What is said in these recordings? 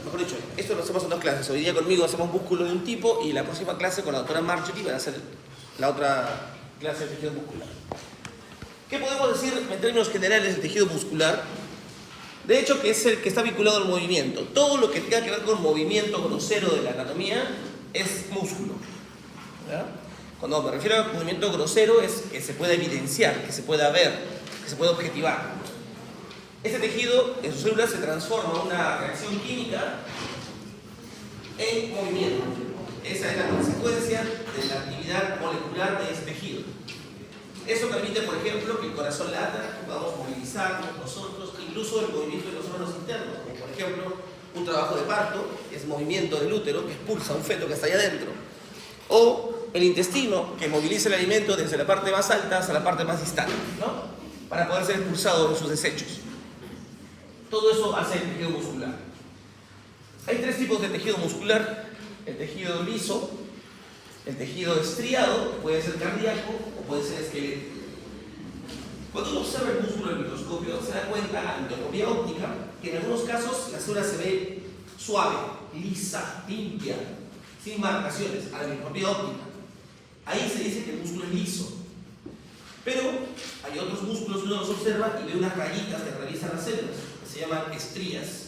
mejor dicho, esto lo hacemos en 2 clases. Hoy día conmigo hacemos músculo de un tipo y la próxima clase con la doctora Marjorie van a hacer la otra clase de tejido muscular. ¿Qué podemos decir en términos generales del tejido muscular? De hecho, que es el que está vinculado al movimiento. Todo lo que tenga que ver con movimiento grosero de la anatomía es músculo. ¿Verdad? Cuando me refiero a movimiento grosero es que se pueda evidenciar, que se pueda ver, que se pueda objetivar. Este tejido en sus células se transforma en una reacción química en movimiento. Esa es la consecuencia de la actividad molecular de este tejido. Eso permite, por ejemplo, que el corazón lata, que podamos movilizarnos nosotros, incluso el movimiento de los órganos internos, como por ejemplo un trabajo de parto, que es movimiento del útero, que expulsa un feto que está allá adentro, o el intestino, que moviliza el alimento desde la parte más alta hasta la parte más distante, ¿no? Para poder ser expulsado de sus desechos. Todo eso hace el tejido muscular. Hay 3 tipos de tejido muscular: el tejido liso, el tejido estriado, que puede ser cardíaco o puede ser esquelético. Cuando uno observa el músculo en el microscopio, se da cuenta a la microscopía óptica que en algunos casos la célula se ve suave, lisa, limpia, sin marcaciones, a la microscopía óptica. Ahí se dice que el músculo es liso. Pero hay otros músculos que uno los observa y ve unas rayitas que atraviesan las células, que se llaman estrías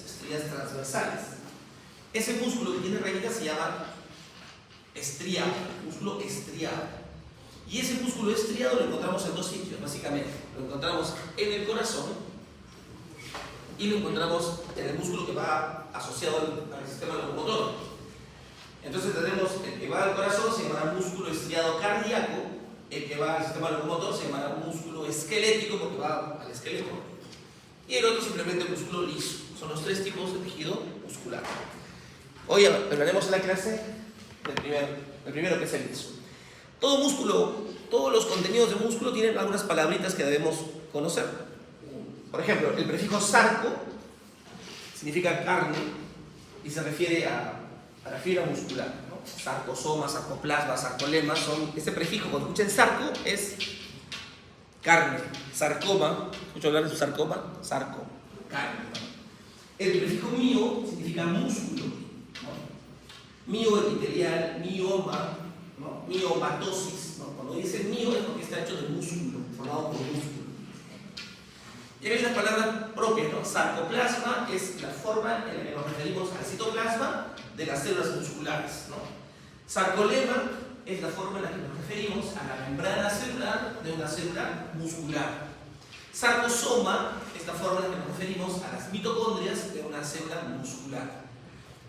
transversales. Ese músculo que tiene rayitas se llama estriado, músculo estriado. Y ese músculo estriado lo encontramos en 2 sitios, básicamente. Lo encontramos en el corazón y lo encontramos en el músculo que va asociado al sistema locomotor. Entonces tenemos el que va al corazón, se llamará músculo estriado cardíaco; el que va al sistema locomotor se llamará músculo esquelético, porque va al esqueleto; y el otro simplemente músculo liso. Son los 3 tipos de tejido muscular. Hoy hablaremos en la clase del primero, que es el liso. Todo músculo, todos los contenidos de músculo tienen algunas palabritas que debemos conocer. Por ejemplo, el prefijo sarco significa carne y se refiere a la fibra muscular, ¿no? Sarcosoma, sarcoplasma, sarcolema son ese prefijo. Cuando escuchen sarco es carne. Sarcoma, ¿escucho hablar de su sarcoma? Sarco, carne, ¿no? El prefijo mio significa músculo, ¿no? Mioepitelial, mioma, ¿no? Miomatosis, ¿no? Cuando dice mio es porque está hecho de músculo, formado por músculo. Y hay unas palabras propias, ¿no? Sarcoplasma es la forma en la que nos referimos al citoplasma de las células musculares, ¿no? Sarcolema es la forma en la que nos referimos a la membrana celular de una célula muscular. Sarcosoma es la forma en la que nos referimos a las mitocondrias de una célula muscular.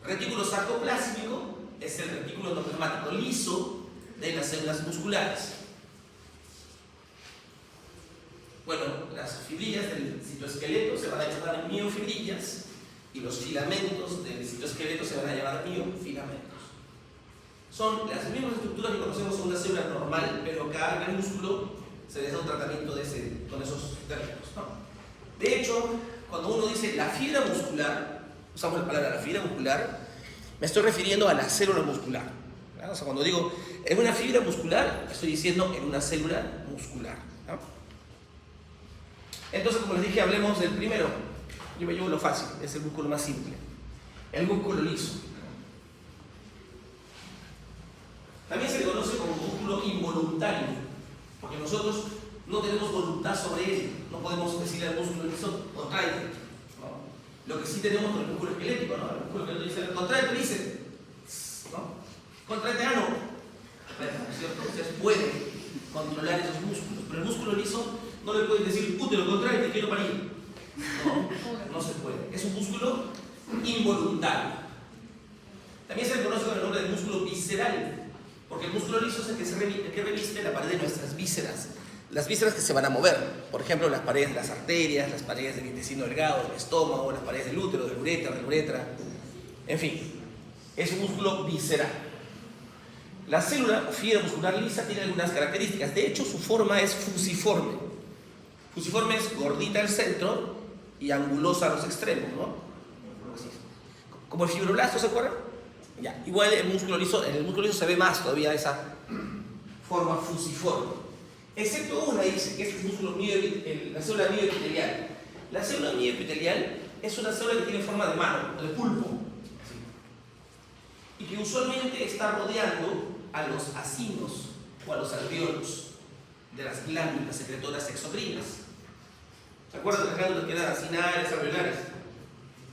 Retículo sarcoplásmico es el retículo endoplasmático liso de las células musculares. Bueno, las fibrillas del citoesqueleto se van a llamar miofibrillas y los filamentos del citoesqueleto se van a llamar miofilamentos. Son las mismas estructuras que conocemos en una célula normal, pero cada músculo se les da un tratamiento con esos términos, ¿no? De hecho, cuando uno dice la fibra muscular, usamos la palabra la fibra muscular, me estoy refiriendo a la célula muscular, ¿no? O sea, cuando digo en una fibra muscular, estoy diciendo en una célula muscular, ¿no? Entonces, como les dije, hablemos del primero. Yo me llevo lo fácil, es el músculo más simple, el músculo liso. También se le conoce como músculo involuntario, porque nosotros no tenemos voluntad sobre él, no podemos decirle al músculo liso contraíte, ¿no? Lo que sí tenemos con el músculo esquelético, ¿no? El músculo esquelético dice contraíte, dice, ¿no? Contraíte, no. ¿No es cierto? Ustedes pueden controlar esos músculos, pero el músculo liso no le pueden decir, útero, contraíte, quiero parir. No se puede. Es un músculo involuntario. También se le conoce con el nombre de músculo visceral, porque el músculo liso es el que reviste la pared de nuestras vísceras. Las vísceras que se van a mover, por ejemplo, las paredes de las arterias, las paredes del intestino delgado, del estómago, las paredes del útero, del uretra, en fin, es un músculo visceral. La célula o fibra muscular lisa tiene algunas características. De hecho, su forma es fusiforme. Fusiforme es gordita al centro y angulosa a los extremos, ¿no? Como el fibroblasto, ¿se acuerdan? Ya. Igual en el músculo liso se ve más todavía esa forma fusiforme. Excepto una, dice que es el músculo la célula mioepitelial. La célula mioepitelial es una célula que tiene forma de mano o de pulpo, que usualmente está rodeando a los acinos o a los alvéolos de las glándulas secretoras exocrinas. ¿Se acuerdan de las glándulas que eran acinares, alveolares?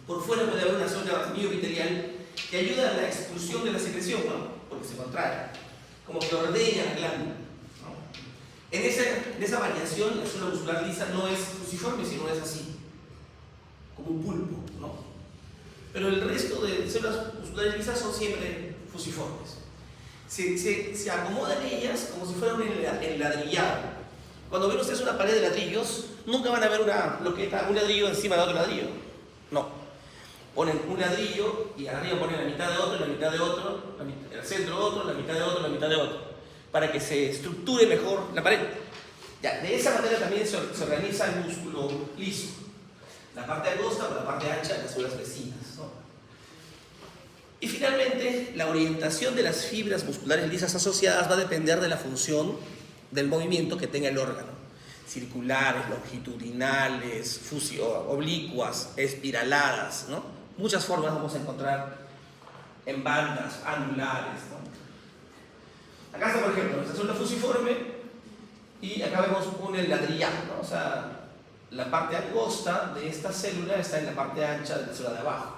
Por fuera puede haber una zona mioepitelial que ayuda a la expulsión de la secreción, ¿no? Porque se contrae, como que ordena la glándula, ¿no? En esa variación, la célula muscular lisa no es fusiforme, sino es así, como un pulpo, ¿no? Pero el resto de células musculares lisas son siempre fusiformes. Se acomodan ellas como si fuera un enladrillado. Cuando ven ustedes una pared de ladrillos, nunca van a ver una bloqueta, un ladrillo encima de otro ladrillo. No. Ponen un ladrillo y arriba ponen la mitad de otro, la mitad de otro, el centro otro, la mitad de otro, la mitad de otro, para que se estructure mejor la pared. Ya, de esa manera también se organiza el músculo liso. La parte angosta o la parte ancha de las células vecinas, ¿no? Y finalmente, la orientación de las fibras musculares lisas asociadas va a depender de la función del movimiento que tenga el órgano. Circulares, longitudinales, oblicuas, espiraladas, ¿no? Muchas formas vamos a encontrar en bandas, anulares, ¿no? Acá está, por ejemplo, nuestra célula fusiforme y acá vemos un ladrillado, ¿no? O sea, la parte angosta de esta célula está en la parte ancha de la célula de abajo.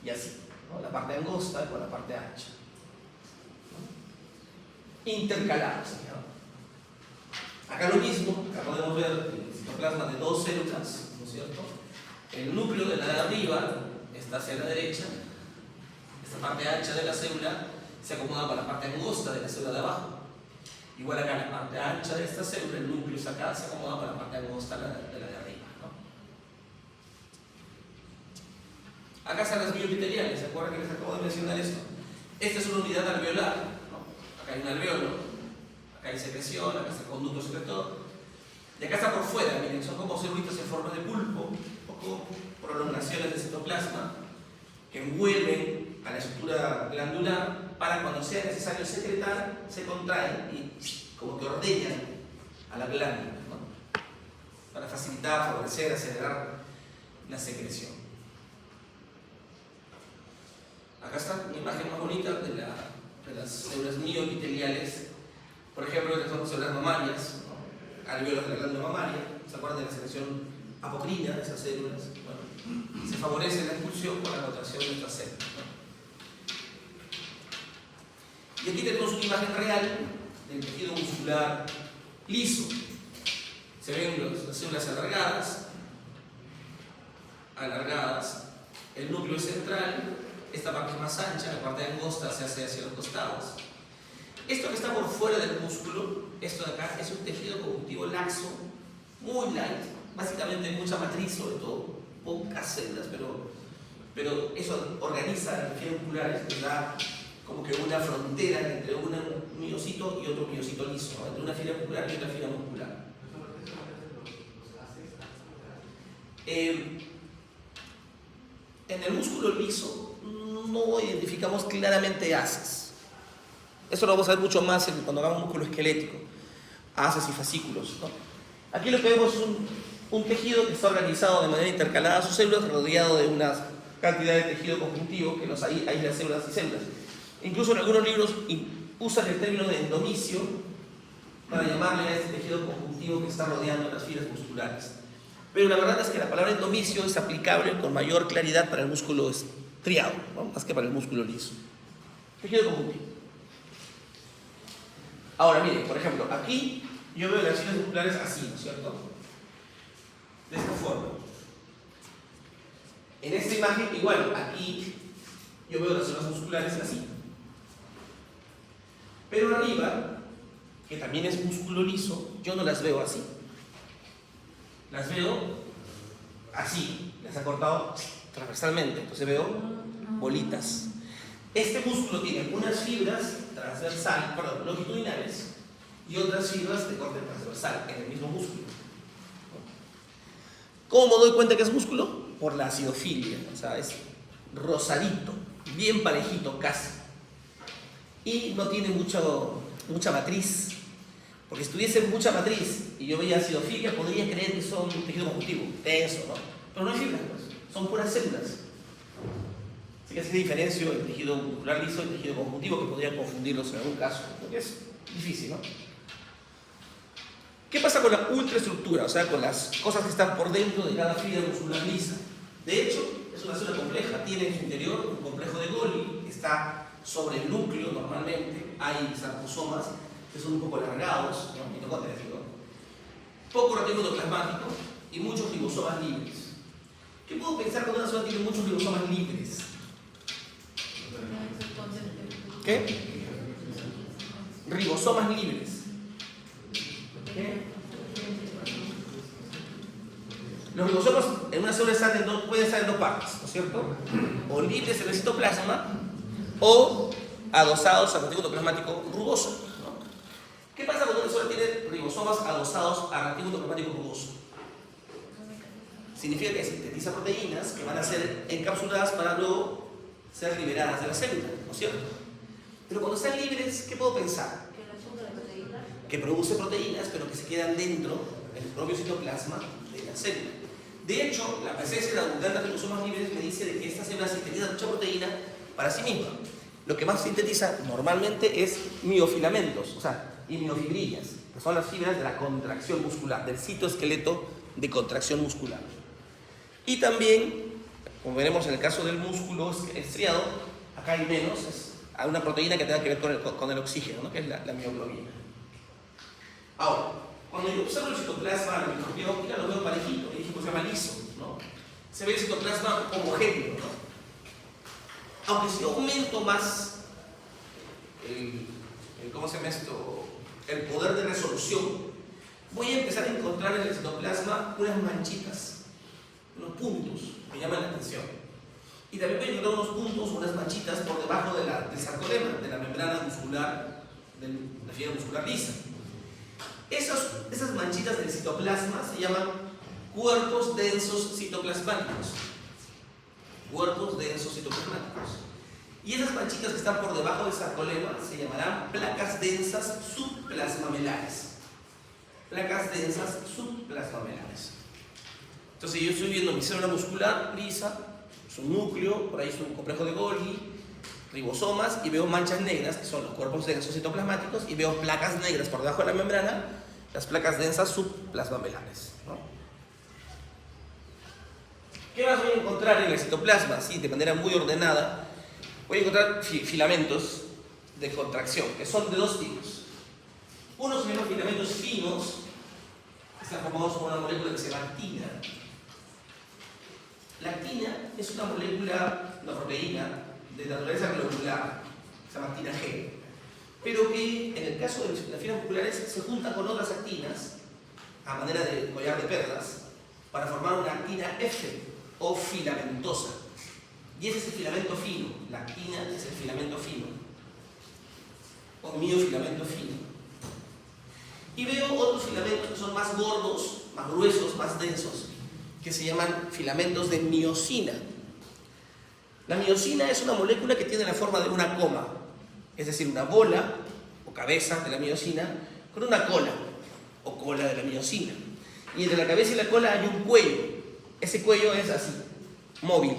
Y así, ¿no? La parte angosta con la parte ancha, ¿no? Intercalados, ¿no? Acá lo mismo, acá podemos ver el citoplasma de dos células, ¿no es cierto? El núcleo de la de arriba está hacia la derecha, esta parte ancha de la célula se acomoda con la parte angosta de la célula de abajo. Igual acá la parte ancha de esta célula, el núcleo es acá, se acomoda con la parte angosta de la de arriba, ¿no? Acá están las mioepiteliales, ¿se acuerdan que les acabo de mencionar esto? Esta es una unidad alveolar, ¿no? Acá hay un alveolo, acá hay secreción, acá está el conducto secretor. Y acá está por fuera, miren, son como celulitas en forma de pulpo, o prolongaciones del citoplasma que envuelven a la estructura glandular para cuando sea necesario secretar, se contraen y como que ordeñan a la glándula, ¿no? Para facilitar, favorecer, acelerar la secreción. Acá está una imagen más bonita de las células mioepiteliales. Por ejemplo, estas son células mamarias, ¿no? Alvéolos de la glándula mamaria. ¿Se acuerdan de la secreción apocrina de esas células? Bueno, se favorece la expulsión con la contracción de estas células, ¿no? Y aquí tenemos una imagen real del tejido muscular liso. Se ven las células alargadas, el núcleo central, esta parte más ancha, la parte angosta se hace hacia los costados. Esto que está por fuera del músculo, esto de acá, es un tejido conjuntivo laxo, muy light, básicamente mucha matriz, sobre todo, pocas células, pero eso organiza las fibras musculares, que da como que una frontera entre un miocito y otro miocito liso, ¿no? Entre una fibra muscular y otra fibra muscular. En el músculo liso no identificamos claramente haces. Eso lo vamos a ver mucho más cuando hagamos músculo esquelético, haces y fascículos, ¿no? Aquí lo que vemos es un tejido que está organizado de manera intercalada a sus células, rodeado de una cantidad de tejido conjuntivo que nos aísla células y células. Incluso en algunos libros usan el término de endomicio para llamarle a este tejido conjuntivo que está rodeando las fibras musculares. Pero la verdad es que la palabra endomicio es aplicable con mayor claridad para el músculo estriado, ¿no? Más que para el músculo liso. Tejido conjuntivo. Ahora, miren, por ejemplo, aquí yo veo las fibras musculares así, ¿no es cierto? De esta forma. En esta imagen, igual, aquí yo veo las células musculares así. Pero arriba, que también es músculo liso, yo no las veo así. Las veo así, las ha cortado transversalmente, entonces veo bolitas. Este músculo tiene unas fibras longitudinales y otras fibras de corte transversal en el mismo músculo. ¿Cómo me doy cuenta que es músculo? Por la acidofilia, o sea, es rosadito, bien parejito casi. Y no tiene mucha matriz, porque si tuviese mucha matriz y yo veía acidofilia, podría creer que son tejido conjuntivo, tenso, ¿no? Pero no hay fibras, pues, son puras células. Así que así diferencio el tejido muscular liso y el tejido conjuntivo, que podrían confundirlos en algún caso, porque es difícil, ¿no? ¿Qué pasa con la ultraestructura? O sea, con las cosas que están por dentro de cada fibra muscular lisa. De hecho, es una célula compleja, tiene en su interior un complejo de Golgi, que está sobre el núcleo normalmente, hay sarcosomas que son un poco alargados, ¿no? Mitocondrias, ¿no? Poco retículo plasmático y muchos ribosomas libres. ¿Qué puedo pensar cuando una célula tiene muchos ribosomas libres? ¿Qué? Ribosomas libres. ¿Qué? Los ribosomas en una célula pueden estar en dos partes, ¿no es cierto? O libres en el citoplasma o adosados al retículo plasmático rugoso, ¿no? ¿Qué pasa cuando una célula tiene ribosomas adosados al retículo plasmático rugoso? Significa que sintetiza proteínas que van a ser encapsuladas para luego ser liberadas de la célula, ¿no es cierto? Pero cuando están libres, ¿qué puedo pensar? Que produce proteínas, pero que se quedan dentro del propio citoplasma de la célula. De hecho, la presencia de abundantes ribosomas libres me dice de que esta célula sintetiza mucha proteína para sí misma. Lo que más sintetiza normalmente es miofilamentos, o sea, y miofibrillas, que son las fibras de la contracción muscular, del citoesqueleto de contracción muscular. Y también, como veremos en el caso del músculo estriado, acá hay menos, hay una proteína que tenga que ver con el oxígeno, ¿no? Que es la mioglobina. Ahora, cuando yo observo el citoplasma a la microscopía óptica, lo veo parejito, el equipo se llama liso, ¿no? Se ve el citoplasma homogéneo, ¿no? Aunque si yo aumento más ¿cómo se llama esto? El poder de resolución, voy a empezar a encontrar en el citoplasma unas manchitas, unos puntos que llaman la atención. Y también voy a encontrar unos puntos, unas manchitas por debajo del sarcolema, de la membrana muscular, de la fibra muscular lisa. Esas manchitas del citoplasma se llaman cuerpos densos citoplasmáticos. Cuerpos densos citoplasmáticos. Y esas manchitas que están por debajo del sarcolema se llamarán placas densas subplasmamelares. Placas densas subplasmamelares. Entonces yo estoy viendo mi célula muscular lisa, su núcleo, por ahí es un complejo de Golgi, ribosomas, y veo manchas negras, que son los cuerpos densos citoplasmáticos, y veo placas negras por debajo de la membrana, las placas densas subplasmamelares, ¿no? ¿Qué más voy a encontrar en el citoplasma? Sí, de manera muy ordenada, voy a encontrar filamentos de contracción, que son de dos tipos. Unos se llaman filamentos finos, que están formados por una molécula que se llama actina. La actina es una molécula, una proteína de naturaleza globular, se llama actina G, pero que en el caso de las fibras musculares se junta con otras actinas a manera de collar de perlas para formar una actina F o filamentosa. Y ese es el filamento fino, la actina es el filamento fino o miofilamento fino. Y veo otros filamentos que son más gordos, más gruesos, más densos, que se llaman filamentos de miosina. La miosina es una molécula que tiene la forma de una coma, es decir, una bola o cabeza de la miosina con una cola o cola de la miosina. Y entre la cabeza y la cola hay un cuello. Ese cuello es así, móvil.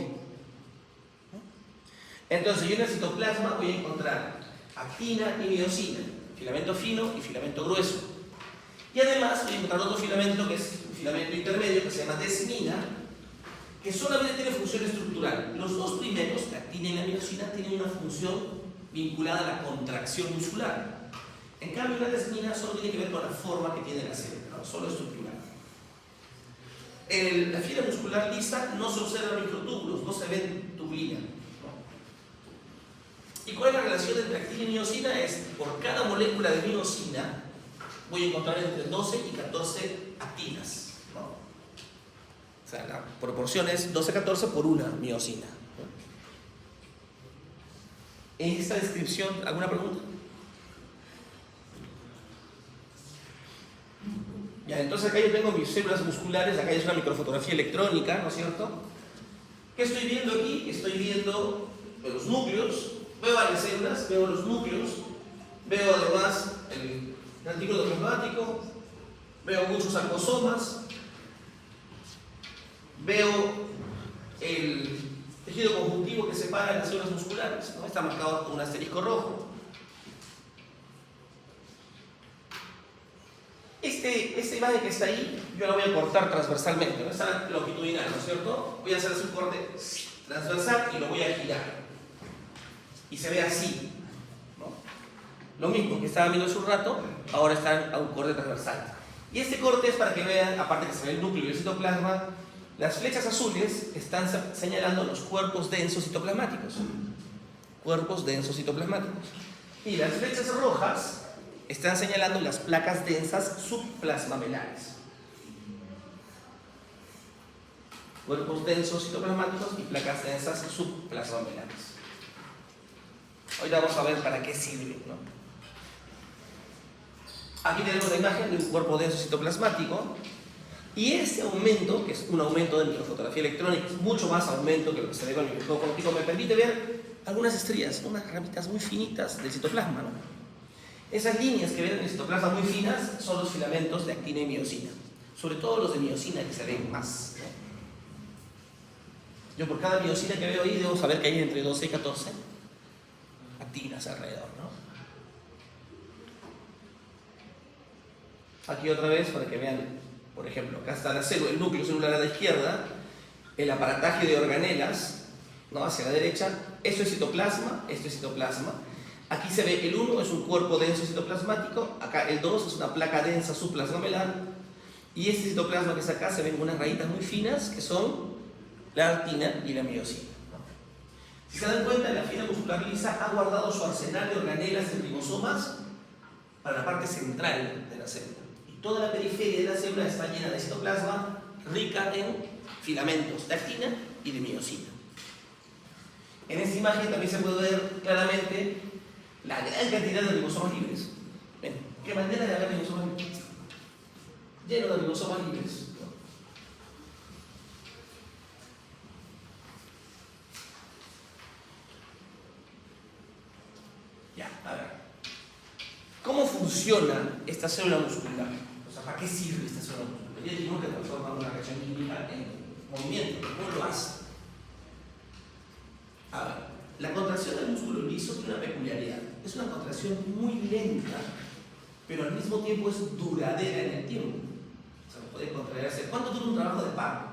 Entonces yo en el citoplasma voy a encontrar actina y miosina, filamento fino y filamento grueso. Y además voy a encontrar otro filamento que es un filamento intermedio que se llama desmina, que solamente tiene función estructural. Los dos primeros, la actina y la miosina, tienen una función vinculada a la contracción muscular. En cambio, la desmina solo tiene que ver con la forma que tiene la célula, ¿no? Solo estructural. En la fibra muscular lisa no se observan microtúbulos, no se ven tubulinas, ¿no? ¿Y cuál es la relación entre actina y miosina? Es por cada molécula de miosina voy a encontrar entre 12 y 14 actinas, ¿no? O sea, la proporción es 12-14 por una miosina, ¿no? En esta descripción, ¿alguna pregunta? Ya, entonces acá yo tengo mis células musculares, acá es una microfotografía electrónica, ¿no es cierto? ¿Qué estoy viendo aquí? Estoy viendo los núcleos, veo varias células, veo los núcleos, veo además el retículo plasmático, veo muchos sarcosomas, veo el tejido conjuntivo que separa las células musculares, ¿no? Está marcado con un asterisco rojo. Esta imagen que está ahí, yo la voy a cortar transversalmente, ¿no? Está longitudinal, ¿no es cierto? Voy a hacer un corte transversal y lo voy a girar. Y se ve así, ¿no? Lo mismo que estaban viendo hace un rato, ahora están a un corte transversal. Y este corte es para que vean, aparte que se ve el núcleo y el citoplasma, las flechas azules están señalando los cuerpos densos citoplasmáticos. Cuerpos densos citoplasmáticos. Y las flechas rojas están señalando las placas densas subplasmamelares. Cuerpos densos citoplasmáticos y placas densas subplasmamelares. Ahorita vamos a ver para qué sirve, ¿no? Aquí tenemos la imagen de un cuerpo denso citoplasmático. Y ese aumento, que es un aumento de microfotografía electrónica, es mucho más aumento que lo que se ve con el microscopio óptico, me permite ver algunas estrías, unas ramitas muy finitas del citoplasma, ¿no? Esas líneas que ven en el citoplasma muy finas son los filamentos de actina y miosina, sobre todo los de miosina que se ven más, ¿no? Yo por cada miosina que veo ahí debo saber que hay entre 12 y 14 actinas alrededor, ¿no? Aquí otra vez para que vean. Por ejemplo, acá está la célula, el núcleo celular a la izquierda, el aparataje de organelas, ¿no? Hacia la derecha. Esto es citoplasma, esto es citoplasma. Aquí se ve el 1, es un cuerpo denso citoplasmático. Acá el 2 es una placa densa subplasmamelar. Y este citoplasma que está acá se ven unas rayitas muy finas que son la actina y la miosina, ¿no? Si se dan cuenta, la fibra muscular lisa ha guardado su arsenal de organelas y ribosomas para la parte central de la célula. Toda la periferia de la célula está llena de citoplasma, rica en filamentos de actina y de miosina. En esta imagen también se puede ver claramente la gran cantidad de ribosomas libres. ¿Ven? ¿Qué manera de haber ribosomas libres? Lleno de ribosomas libres, ¿no? Ya, a ver. ¿Cómo funciona esta célula muscular? O sea, ¿para qué sirve esta célula muscular? Ya dijimos que transforma una reacción química en movimiento. ¿Cómo lo hace? A ver, la contracción del músculo liso tiene una peculiaridad. Es una contracción muy lenta, pero al mismo tiempo es duradera en el tiempo. O sea, puede contraerse. ¿Cuánto dura un trabajo de parto?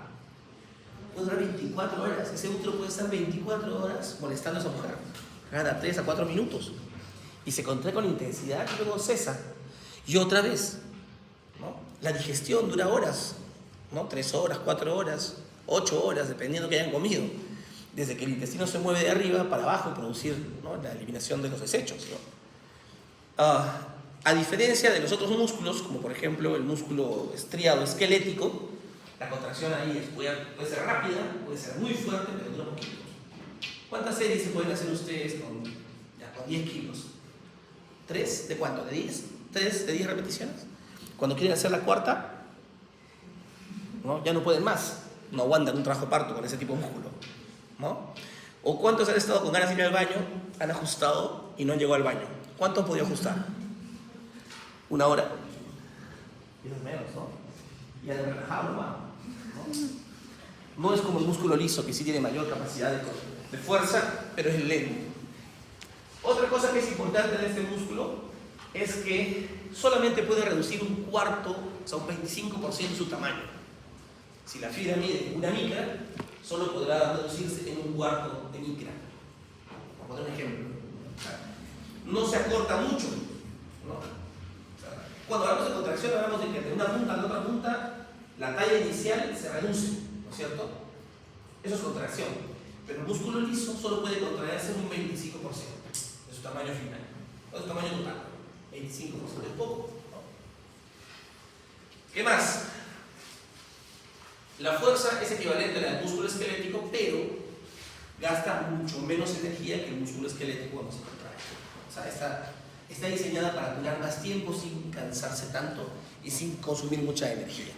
Puede durar 24 horas. Ese útero puede estar 24 horas molestando a esa mujer. Cada 3 a 4 minutos. Y se contrae con intensidad y luego cesa. Y otra vez, ¿no? La digestión dura horas, ¿no? 3 horas, 4 horas, 8 horas, dependiendo que hayan comido. Desde que el intestino se mueve de arriba para abajo y producir, ¿no? La eliminación de los desechos, ¿no? A diferencia de los otros músculos, como por ejemplo el músculo estriado esquelético, la contracción ahí puede ser rápida, puede ser muy fuerte, pero dura poquito. ¿Cuántas series se pueden hacer ustedes con 10 kilos? ¿3? ¿De cuánto? ¿De 10? ¿3 de 10 repeticiones? Cuando quieren hacer la cuarta, ¿no? Ya no pueden más. No aguantan un trabajo de parto con ese tipo de músculo, ¿no? ¿O cuántos han estado con ganas de ir al baño, han ajustado y no han llegado al baño? ¿Cuánto han podido ajustar? ¿1 hora? Y es menos, ¿no? Y han relajado nomás, ¿no? No es como el músculo liso, que sí tiene mayor capacidad de fuerza, pero es lento. Otra cosa que es importante de este músculo es que solamente puede reducir un cuarto, o sea, un 25% de su tamaño. Si la fibra mide 1 micra, solo podrá reducirse en 1/4 de micra. Por poner un ejemplo. No se acorta mucho, ¿no? Cuando hablamos de contracción, hablamos de que de una punta a la otra punta, la talla inicial se reduce, ¿no es cierto? Eso es contracción. Pero el músculo liso solo puede contraerse en un 25%. De su tamaño final, o de su tamaño total, 25%, es poco, ¿no? ¿Qué más? La fuerza es equivalente a la del músculo esquelético, pero gasta mucho menos energía que el músculo esquelético cuando se contrae. O sea, está diseñada para durar más tiempo sin cansarse tanto y sin consumir mucha energía.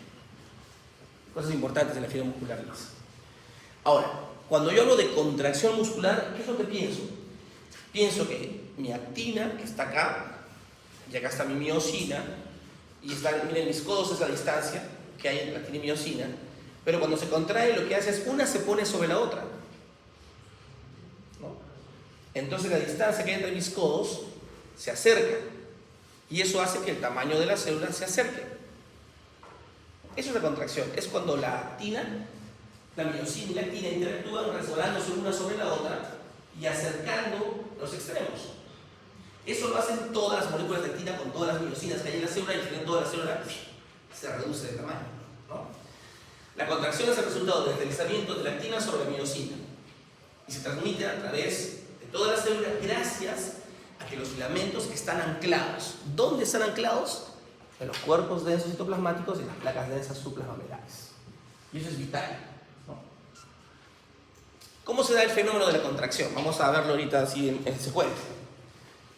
Cosas importantes en la fibra muscular lisa. Ahora, cuando yo hablo de contracción muscular, ¿qué es lo que pienso? Pienso que mi actina, que está acá, y acá está mi miosina, y miren, mis codos es la distancia que hay entre actina y miosina, pero cuando se contrae lo que hace es una se pone sobre la otra. Entonces la distancia que hay entre mis codos se acerca. Y eso hace que el tamaño de la célula se acerque. Eso es la contracción. Es cuando la actina, la miosina y la actina interactúan resbalándose una sobre la otra y acercando los extremos. Eso lo hacen todas las moléculas de actina con todas las miosinas que hay en la célula, y al final toda la célula se reduce de tamaño, ¿no? La contracción es el resultado del deslizamiento de la actina sobre la miosina y se transmite a través de toda la célula gracias a que los filamentos están anclados. ¿Dónde están anclados? En los cuerpos densos citoplasmáticos y en las placas densas suplasmamelares. Y eso es vital, ¿no? ¿Cómo se da el fenómeno de la contracción? Vamos a verlo ahorita así en secuencia.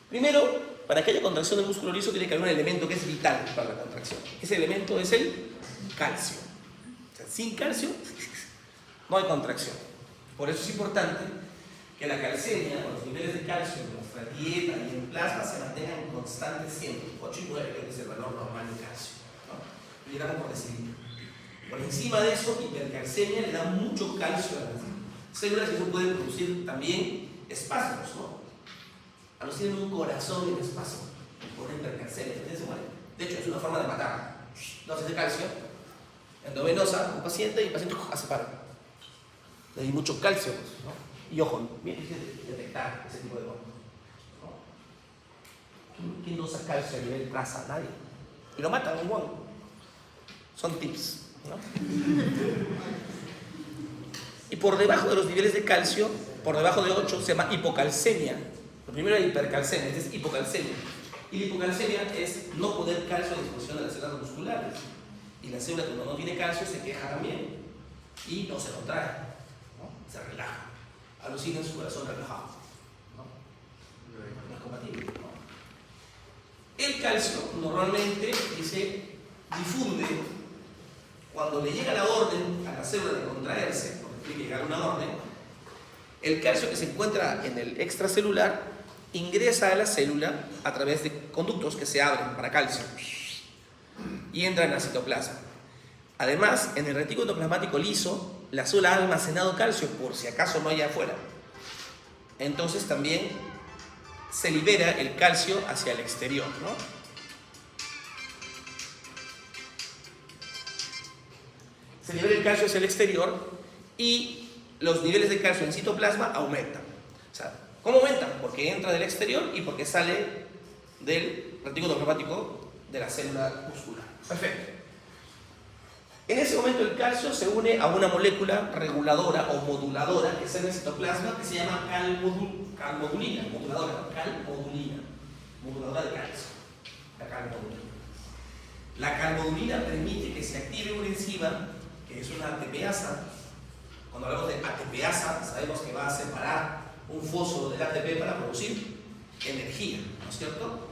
Primero, para que haya contracción del músculo liso tiene que haber un elemento que es vital para la contracción. Ese elemento es el calcio. O sea, sin calcio no hay contracción. Por eso es importante que la calcemia, o los niveles de calcio en nuestra dieta y en plasma se mantengan constantes siempre. 8 y 9 creo que es el valor normal de calcio, ¿no? Y llegamos por decilitro. Por encima de eso, hipercalcemia le da mucho calcio a las células y eso puede producir también espasmos, ¿no? A los que tienen un corazón en espasmo por hipercalcemia, se mueren. De hecho, es una forma de matar. Dosis de calcio endovenosa, un paciente, y el paciente hace paro. Le di mucho calcio, ¿no? Y ojo, bien difícil de detectar ese tipo de cosas, ¿no? ¿Quién dosa calcio a nivel traza? Nadie. Y lo matan, un guan. Son tips, ¿no? Y por debajo de los niveles de calcio, por debajo de 8, se llama hipocalcemia. Lo primero es hipercalcemia, este es hipocalcemia. Y la hipocalcemia es no poner calcio a disposición de las células musculares. Y la célula, cuando no tiene calcio, se queja también y no se contrae, ¿no? Se relaja. Alucina en su corazón relajado, ¿no? No es compatible, ¿no? El calcio normalmente se difunde cuando le llega la orden a la célula de contraerse, porque tiene que llegar una orden. El calcio que se encuentra en el extracelular ingresa a la célula a través de conductos que se abren para calcio y entra en la citoplasma. Además, en el retículo endoplasmático liso, la célula ha almacenado calcio por si acaso no hay afuera. Entonces también se libera el calcio hacia el exterior, ¿no? Se libera el calcio hacia el exterior y los niveles de calcio en citoplasma aumentan. O sea, ¿cómo aumentan? Porque entra del exterior y porque sale del retículo endoplasmático de la célula muscular. Perfecto. En ese momento el calcio se une a una molécula reguladora o moduladora que está en el citoplasma que se llama calmodulina, moduladora de calcio. La calmodulina. La calmodulina permite que se active una enzima que es una ATPasa. Cuando hablamos de ATPasa, sabemos que va a separar un fósforo del ATP para producir energía, ¿no es cierto?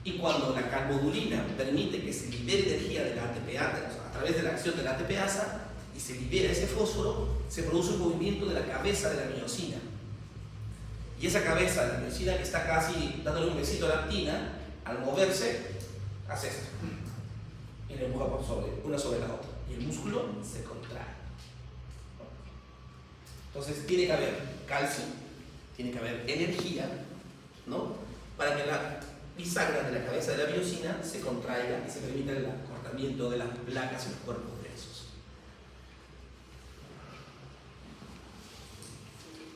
Y cuando la calmodulina permite que se libere energía de la ATPasa, a través de la acción de la ATPasa, y se libera ese fósforo, se produce un movimiento de la cabeza de la miosina. Y esa cabeza de la miosina que está casi dándole un besito a la actina, al moverse, hace esto. Y la empuja por sobre, una sobre la otra. Y el músculo se contrae. Entonces tiene que haber calcio, tiene que haber energía, ¿no? Para que la bisagra de la cabeza de la miosina se contraiga y se permita el acortamiento de las placas en los cuerpos densos.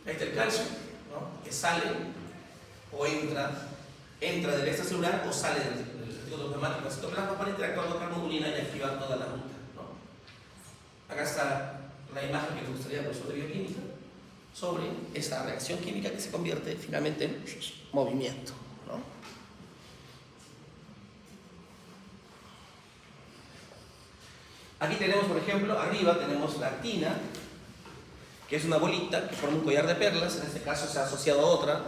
Ahí está el calcio, ¿no? Que sale o entra del extracelular o sale del retículo endoplasmático del citoplasma para interactuar con la calmodulina y activar toda la ruta, ¿no? Acá está la imagen que me gustaría al profesor de bioquímica sobre esa reacción química que se convierte finalmente en movimiento, ¿no? Aquí tenemos, por ejemplo, arriba tenemos la actina, que es una bolita que forma un collar de perlas. En este caso se ha asociado a otra,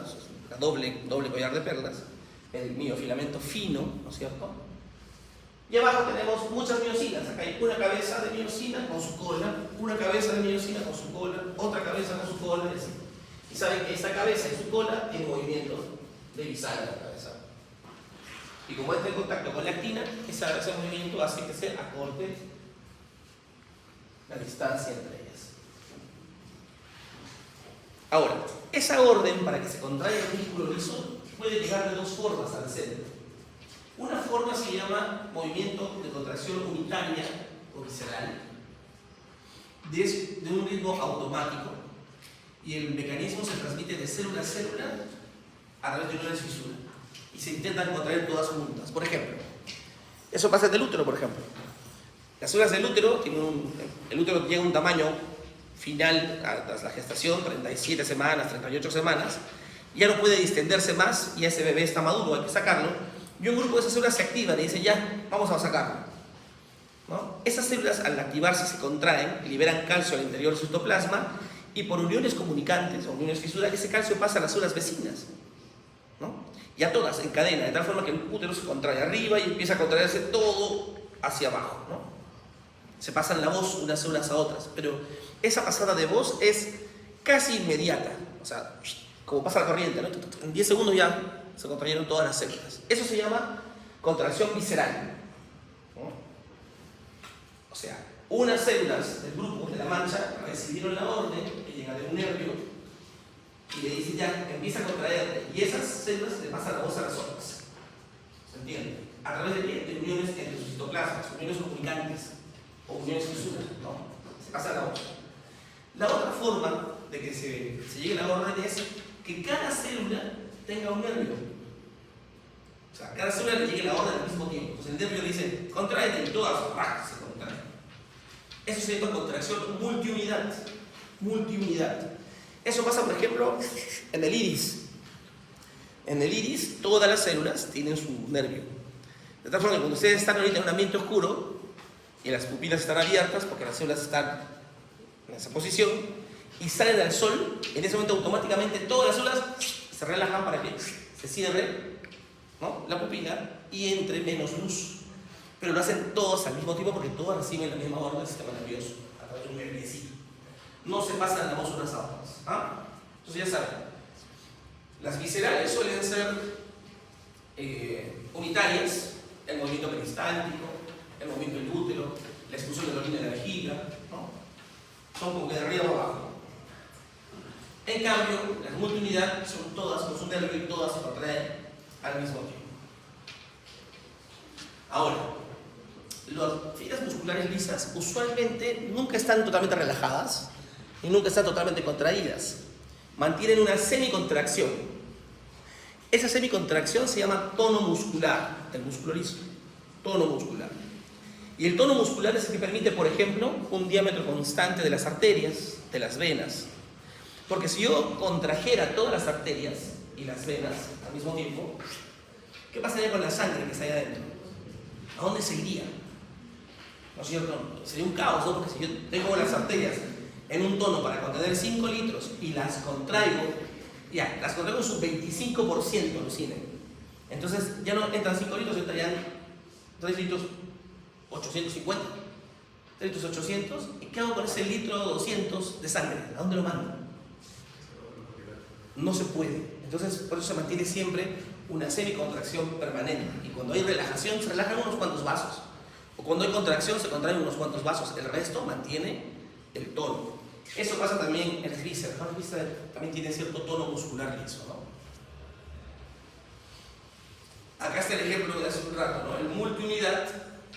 la doble collar de perlas, el miofilamento fino, ¿no es cierto? Y abajo tenemos muchas miosinas. Acá hay una cabeza de miosina con su cola, una cabeza de miosina con su cola, otra cabeza con su cola, y así. Y saben que esta cabeza y su cola tienen movimiento de bisagra de la cabeza. Y como está en contacto con la actina, ese movimiento hace que se acorte la distancia entre ellas. Ahora, esa orden para que se contraiga el músculo liso puede llegar de dos formas al célula. Una forma se llama movimiento de contracción unitaria o visceral, de un ritmo automático, y el mecanismo se transmite de célula a célula a través de uniones fisura y se intentan contraer todas juntas. Por ejemplo, eso pasa en el útero, por ejemplo. Las células del útero el útero llega a un tamaño final tras la gestación, 37 semanas, 38 semanas, ya no puede distenderse más y ese bebé está maduro, hay que sacarlo, y un grupo de esas células se activan y dicen ya, vamos a sacarlo, ¿no? Esas células al activarse se contraen, liberan calcio al interior del citoplasma y por uniones comunicantes o uniones fisuras ese calcio pasa a las células vecinas, ¿no? Y a todas en cadena, de tal forma que el útero se contrae arriba y empieza a contraerse todo hacia abajo, ¿no? Se pasan la voz unas células a otras, pero esa pasada de voz es casi inmediata, o sea, como pasa la corriente, ¿no? En 10 segundos ya se contrayeron todas las células. Eso se llama contracción visceral, ¿no? O sea, unas células del grupo de la mancha recibieron la orden que llega de un nervio y le dice ya, empieza a contraerte, y esas células le pasan la voz a las otras. ¿Se entiende? ¿A través de qué? De uniones entre sus citoplasmas, uniones comunicantes o uniones fisuras, ¿no? Se pasa la voz. La otra forma de que se llegue a la orden es que cada célula tenga un nervio. O sea, cada célula le llegue la orden al mismo tiempo. Entonces el nervio le dice, contraete, y todas se contraen. Eso se llama contracción multiunidad. Multiunidad. Eso pasa, por ejemplo, en el iris. En el iris, todas las células tienen su nervio. De tal forma que cuando ustedes están ahorita en un ambiente oscuro y las pupilas están abiertas, porque las células están en esa posición, y salen al sol, en ese momento automáticamente todas las células se relajan para que se cierre, ¿no?, la pupila y entre menos luz. Pero lo hacen todos al mismo tiempo porque todas reciben la misma orden del sistema nervioso a través de un nerviecito. No se pasan la voz unas a otras. ¿Ah? Entonces ya saben, las viscerales suelen ser unitarias, el movimiento peristáltico, el movimiento del útero, la expulsión de la orina de la vejiga, ¿no? Son como que de arriba abajo. En cambio, las multiunidad son todas con su nervio y todas se contraen al mismo tiempo. Ahora, las fibras musculares lisas usualmente nunca están totalmente relajadas y nunca están totalmente contraídas. Mantienen una semicontracción. Esa semicontracción se llama tono muscular, el músculo liso. Tono muscular. Y el tono muscular es el que permite, por ejemplo, un diámetro constante de las arterias, de las venas. Porque si yo contrajera todas las arterias y las venas al mismo tiempo, ¿qué pasaría con la sangre que está ahí adentro? ¿A dónde se iría? ¿No es cierto? Sería un caos, ¿no? Porque si yo tengo las arterias en un tono para contener 5 litros y las contraigo, ya, las contraigo en su 25%, alucinen. Entonces ya no entran 5 litros, entrarían 3 litros 850. 3 litros 800. ¿Y qué hago con ese litro 200 de sangre? ¿A dónde lo mando? No se puede. Entonces, por eso se mantiene siempre una semicontracción permanente. Y cuando hay relajación, se relajan unos cuantos vasos. O cuando hay contracción, se contraen unos cuantos vasos. El resto mantiene el tono. Eso pasa también en el vísceras. El vísceras también tiene cierto tono muscular liso, ¿no? Acá está el ejemplo de hace un rato, ¿no? El multiunidad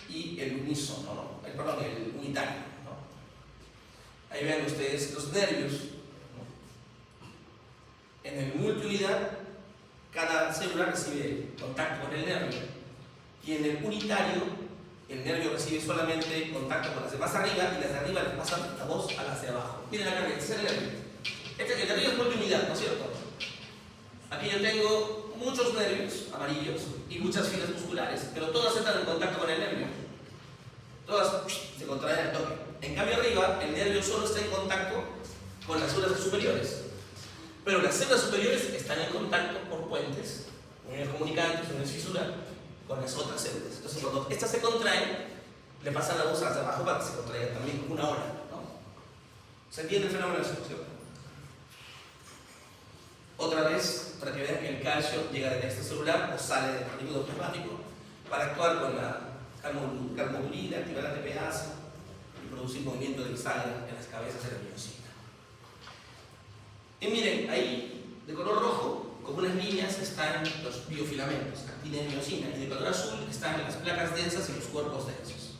y el unísono, ¿no? El unitario, ¿no? Ahí vean ustedes los nervios. En el multiunidad, cada célula recibe contacto con el nervio, y en el unitario, el nervio recibe solamente contacto con las de más arriba, y las de arriba les pasan la voz a las de abajo. Miren acá, este es el nervio. El nervio es multiunidad, ¿no es cierto? Aquí yo tengo muchos nervios amarillos y muchas fibras musculares, pero todas entran en contacto con el nervio. Todas se contraen al toque. En cambio arriba, el nervio solo está en contacto con las células superiores. Pero las células superiores están en contacto por puentes, uniones comunicantes, uniones fisuras, con las otras células. Entonces, cuando estas se contraen, le pasan la voz hacia abajo para que se contraigan también como una hora, ¿no? ¿Se entiende el fenómeno de la succión? Otra vez, para que vean que el calcio llega del extracelular o sale del líquido plasmático para actuar con la calmodulina, activar la TPasa, producir movimiento de bisagra en las cabezas de la miocita. Y miren, ahí, de color rojo, como unas líneas, están los biofilamentos, actina y miosina, y de color azul están las placas densas y los cuerpos densos.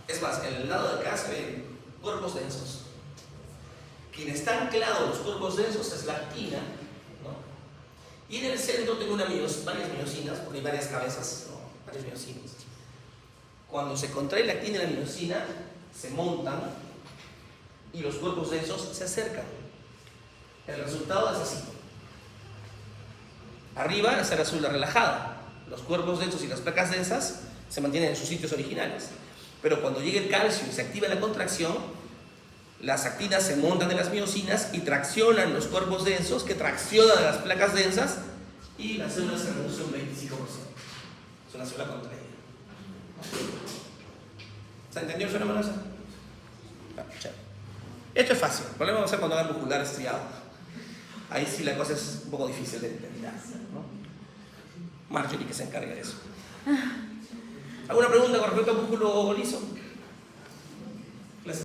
Es más, en el lado de acá se ven cuerpos densos. Quien está anclado en los cuerpos densos es la actina, ¿no? Y en el centro tengo varias miosinas, porque hay varias cabezas, ¿no? Varias miosinas. Cuando se contrae la actina y la miosina, se montan y los cuerpos densos se acercan. El resultado es así. Arriba es la célula relajada. Los cuerpos densos y las placas densas se mantienen en sus sitios originales. Pero cuando llega el calcio y se activa la contracción, las actinas se montan en las miosinas y traccionan los cuerpos densos, que traccionan a las placas densas, y la célula se reduce un 25%. Es una célula contraída. ¿Se entendió el fenómeno ese? Esto es fácil. El problema va a ser cuando hagan muscular estriado. Ahí sí la cosa es un poco difícil de entender, ¿no? Marjorie que se encargue de eso. ¿Alguna pregunta con respecto al músculo liso?